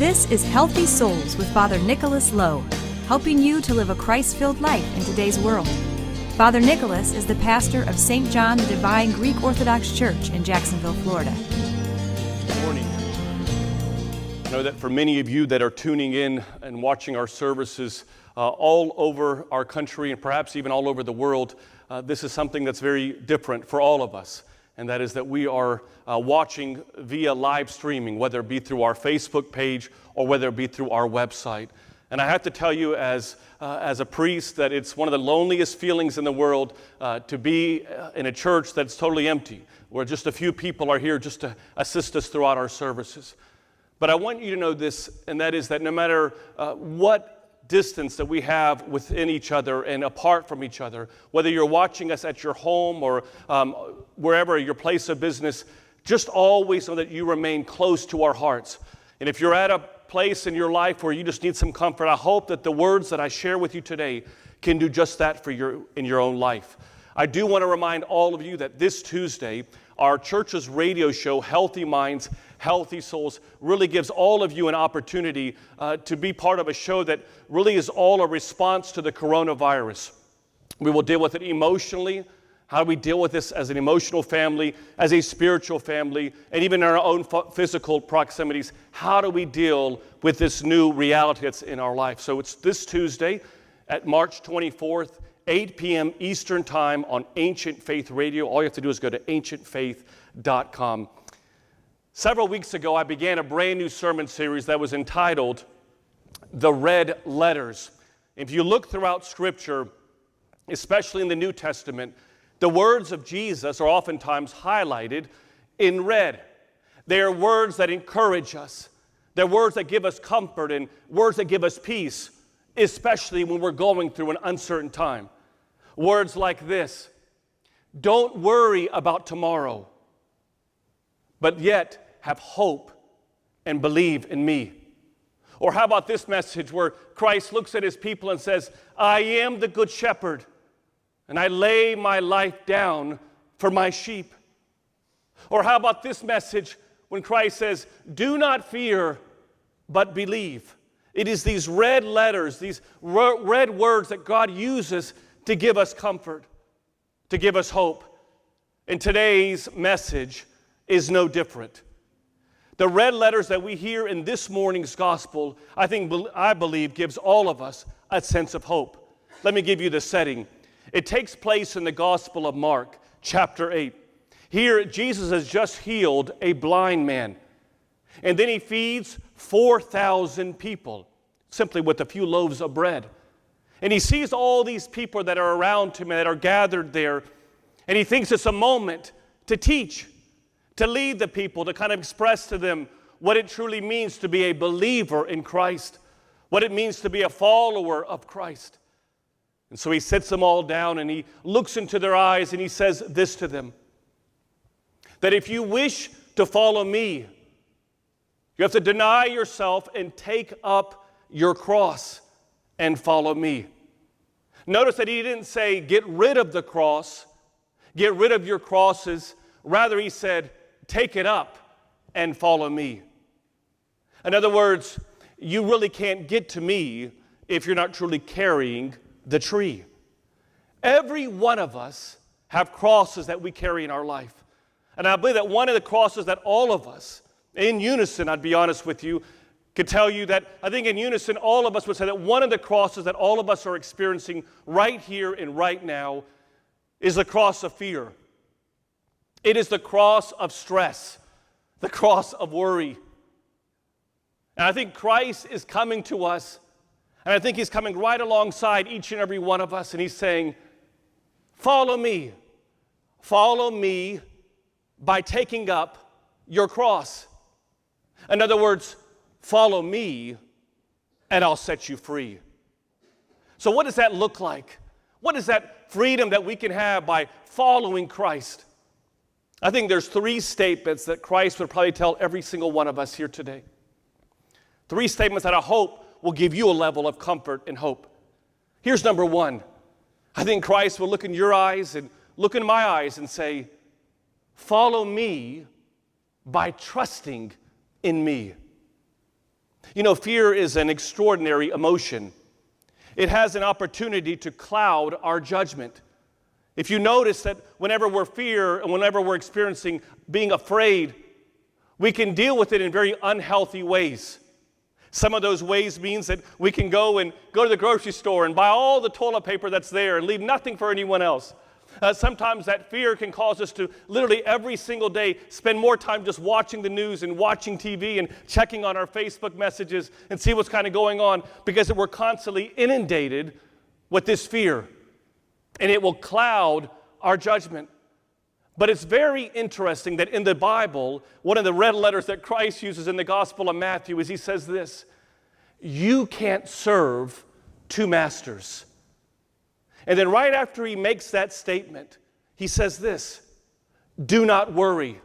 This is Healthy Souls with Father Nicholas Lowe, helping you to live a Christ-filled life in today's world. Father Nicholas is the pastor of St. John the Divine Greek Orthodox Church in Jacksonville, Florida. Good morning. I know that for many of you that are tuning in and watching our services all over our country and perhaps even all over the world, this is something that's very different for all of us. And that is that we are watching via live streaming, whether it be through our Facebook page or whether it be through our website. And I have to tell you as a priest that it's one of the loneliest feelings in the world to be in a church that's totally empty, where just a few people are here just to assist us throughout our services. But I want you to know this, and that is that no matter what distance that we have within each other and apart from each other, whether you're watching us at your home or wherever your place of business, just always know that you remain close to our hearts. And if you're at a place in your life where you just need some comfort, I hope that the words that I share with you today can do just that for in your own life. I do want to remind all of you that this Tuesday, our church's radio show, Healthy Minds, Healthy Souls, really gives all of you an opportunity to be part of a show that really is all a response to the coronavirus. We will deal with it emotionally. How do we deal with this as an emotional family, as a spiritual family, and even in our own physical proximities? How do we deal with this new reality that's in our life? So it's this Tuesday at March 24th, 8 p.m. Eastern Time on Ancient Faith Radio. All you have to do is go to ancientfaith.com. Several weeks ago, I began a brand new sermon series that was entitled The Red Letters. If you look throughout Scripture, especially in the New Testament, the words of Jesus are oftentimes highlighted in red. They are words that encourage us. They're words that give us comfort and words that give us peace, especially when we're going through an uncertain time. Words like this: don't worry about tomorrow, but yet have hope and believe in me. Or how about this message where Christ looks at his people and says, I am the good shepherd, and I lay my life down for my sheep. Or how about this message when Christ says, do not fear, but believe. It is these red letters, these red words that God uses to give us comfort, to give us hope. And today's message is no different. The red letters that we hear in this morning's gospel, I believe, gives all of us a sense of hope. Let me give you the setting. It takes place in the Gospel of Mark, chapter 8. Here, Jesus has just healed a blind man. And then he feeds 4,000 people, simply with a few loaves of bread. And he sees all these people that are around him and that are gathered there. And he thinks it's a moment to teach, to lead the people, to kind of express to them what it truly means to be a believer in Christ, what it means to be a follower of Christ. And so he sits them all down and he looks into their eyes and he says this to them, that if you wish to follow me, you have to deny yourself and take up your cross and follow me. Notice that he didn't say, get rid of the cross, get rid of your crosses. Rather, he said, take it up and follow me. In other words, you really can't get to me if you're not truly carrying the tree. Every one of us have crosses that we carry in our life. And I believe that one of the crosses that all of us, in unison, I'd be honest with you, could tell you that I think in unison all of us would say that one of the crosses that all of us are experiencing right here and right now is the cross of fear. It is the cross of stress, the cross of worry. And I think Christ is coming to us, and I think he's coming right alongside each and every one of us, and he's saying, follow me. Follow me by taking up your cross. In other words, follow me, and I'll set you free. So what does that look like? What is that freedom that we can have by following Christ? I think there's three statements that Christ would probably tell every single one of us here today. Three statements that I hope will give you a level of comfort and hope. Here's number one. I think Christ will look in your eyes and look in my eyes and say, follow me by trusting in me. You know, fear is an extraordinary emotion. It has an opportunity to cloud our judgment. If you notice that whenever we're experiencing being afraid, we can deal with it in very unhealthy ways. Some of those ways means that we can go to the grocery store and buy all the toilet paper that's there and leave nothing for anyone else. Sometimes that fear can cause us to literally every single day spend more time just watching the news and watching TV and checking on our Facebook messages and see what's kind of going on, because we're constantly inundated with this fear, and it will cloud our judgment. But it's very interesting that in the Bible, one of the red letters that Christ uses in the Gospel of Matthew is he says this: you can't serve two masters. And then right after he makes that statement, he says this: do not worry.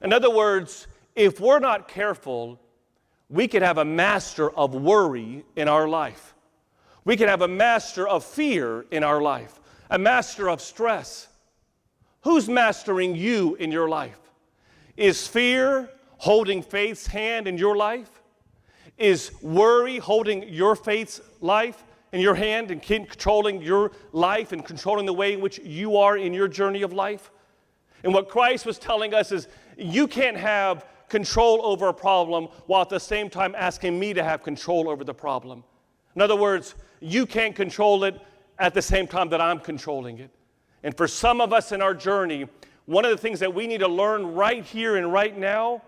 In other words, if we're not careful, we could have a master of worry in our life. We could have a master of fear in our life, a master of stress. Who's mastering you in your life? Is fear holding faith's hand in your life? Is worry holding your faith's life in your hand and controlling your life and controlling the way in which you are in your journey of life? And what Christ was telling us is you can't have control over a problem while at the same time asking me to have control over the problem. In other words, you can't control it at the same time that I'm controlling it. And for some of us in our journey, one of the things that we need to learn right here and right now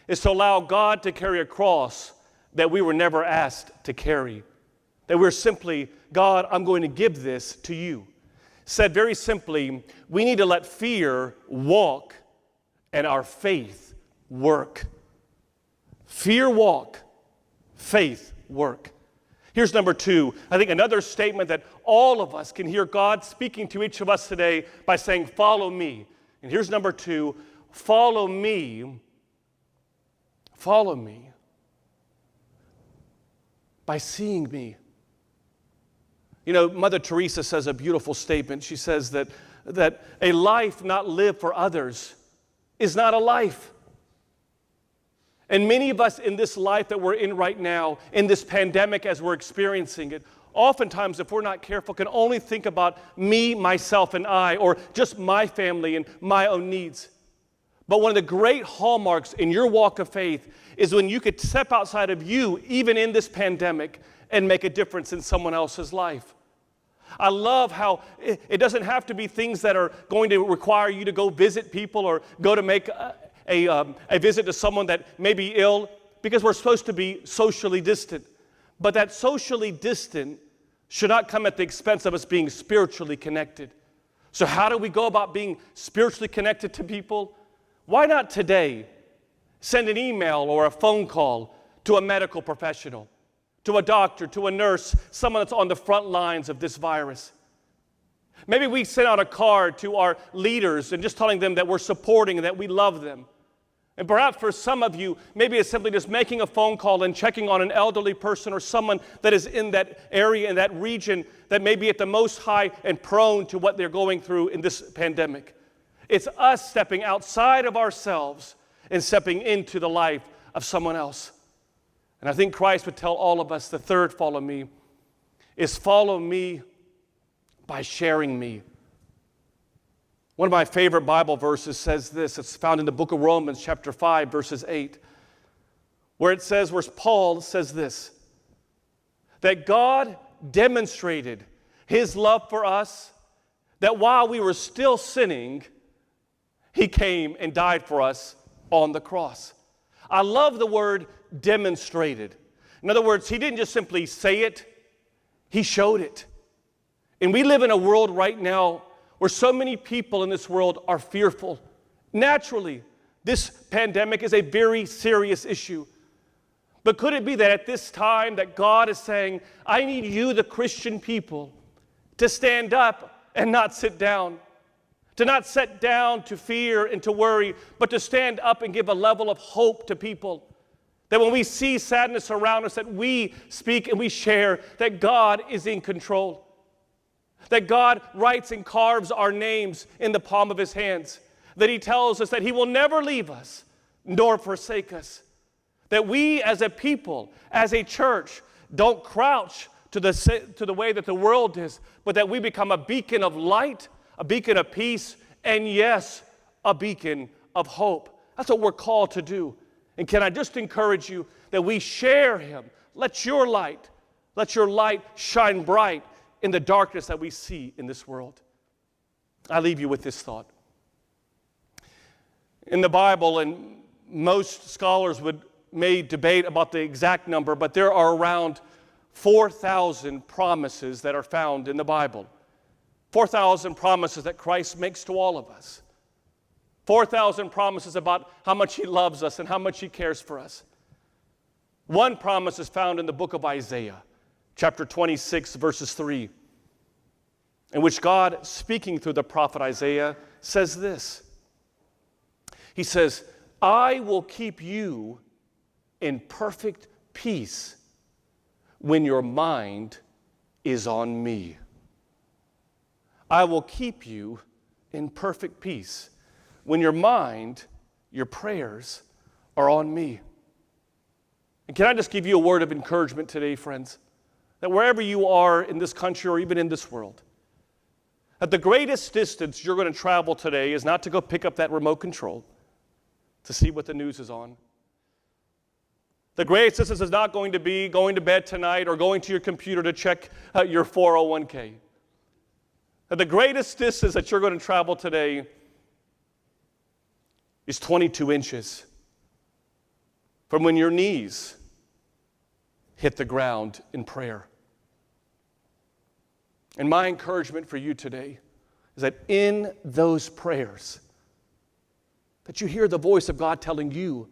is to allow God to carry a cross that we were never asked to carry. That we're simply, God, I'm going to give this to you. Said very simply, we need to let fear walk and our faith work. Fear walk, faith work. Here's number two. I think another statement that all of us can hear God speaking to each of us today by saying, follow me. And here's number two: follow me by seeing me. You know, Mother Teresa says a beautiful statement. She says that a life not lived for others is not a life. And many of us in this life that we're in right now, in this pandemic as we're experiencing it, oftentimes, if we're not careful, can only think about me, myself, and I, or just my family and my own needs. But one of the great hallmarks in your walk of faith is when you could step outside of you, even in this pandemic, and make a difference in someone else's life. I love how it doesn't have to be things that are going to require you to go visit people or go to make a visit to someone that may be ill, because we're supposed to be socially distant. But that socially distant should not come at the expense of us being spiritually connected. So how do we go about being spiritually connected to people? Why not today send an email or a phone call to a medical professional, to a doctor, to a nurse, someone that's on the front lines of this virus? Maybe we send out a card to our leaders and just telling them that we're supporting and that we love them. And perhaps for some of you, maybe it's simply just making a phone call and checking on an elderly person or someone that is in that area, in that region, that may be at the most high and prone to what they're going through in this pandemic. It's us stepping outside of ourselves and stepping into the life of someone else. And I think Christ would tell all of us the third follow me is follow me by sharing me. One of my favorite Bible verses says this. It's found in the book of Romans, chapter 5, verses 8, where Paul says this, that God demonstrated his love for us, that while we were still sinning, he came and died for us on the cross. I love the word demonstrated. In other words, he didn't just simply say it, he showed it. And we live in a world right now where so many people in this world are fearful. Naturally, this pandemic is a very serious issue. But could it be that at this time that God is saying, I need you, the Christian people, to stand up and not sit down, to not sit down to fear and to worry, but to stand up and give a level of hope to people. That when we see sadness around us, that we speak and we share that God is in control. That God writes and carves our names in the palm of his hands. That he tells us that he will never leave us nor forsake us. That we as a people, as a church, don't crouch to the way that the world is, but that we become a beacon of light, a beacon of peace, and yes, a beacon of hope. That's what we're called to do. And can I just encourage you that we share Him? Let your light shine bright in the darkness that we see in this world. I leave you with this thought. In the Bible, and most scholars may debate about the exact number, but there are around 4,000 promises that are found in the Bible. 4,000 promises that Christ makes to all of us. 4,000 promises about how much He loves us and how much He cares for us. One promise is found in the book of Isaiah, chapter 26, verses 3, in which God, speaking through the prophet Isaiah, says this. He says, I will keep you in perfect peace when your mind is on me. I will keep you in perfect peace when your mind, your prayers are on me. And can I just give you a word of encouragement today, friends? That wherever you are in this country or even in this world, that the greatest distance you're going to travel today is not to go pick up that remote control to see what the news is on. The greatest distance is not going to be going to bed tonight or going to your computer to check your 401k. That the greatest distance that you're going to travel today is 22 inches from when your knees hit the ground in prayer. And my encouragement for you today is that in those prayers, that you hear the voice of God telling you,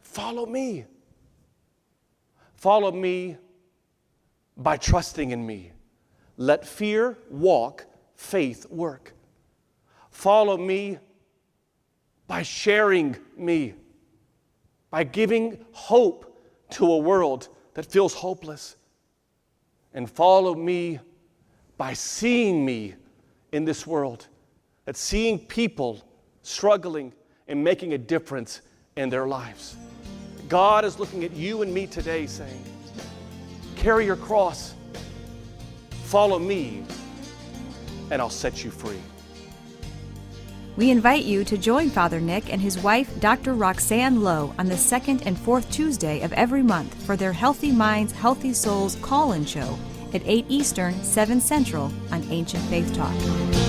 follow me. Follow me by trusting in me. Let fear walk, faith work. Follow me by sharing me, by giving hope to a world that feels hopeless. And follow me by seeing me in this world, that seeing people struggling and making a difference in their lives. God is looking at you and me today saying, carry your cross, follow me, and I'll set you free. We invite you to join Father Nick and his wife, Dr. Roxanne Lowe, on the second and fourth Tuesday of every month for their Healthy Minds, Healthy Souls call-in show at 8 Eastern, 7 Central on Ancient Faith Talk.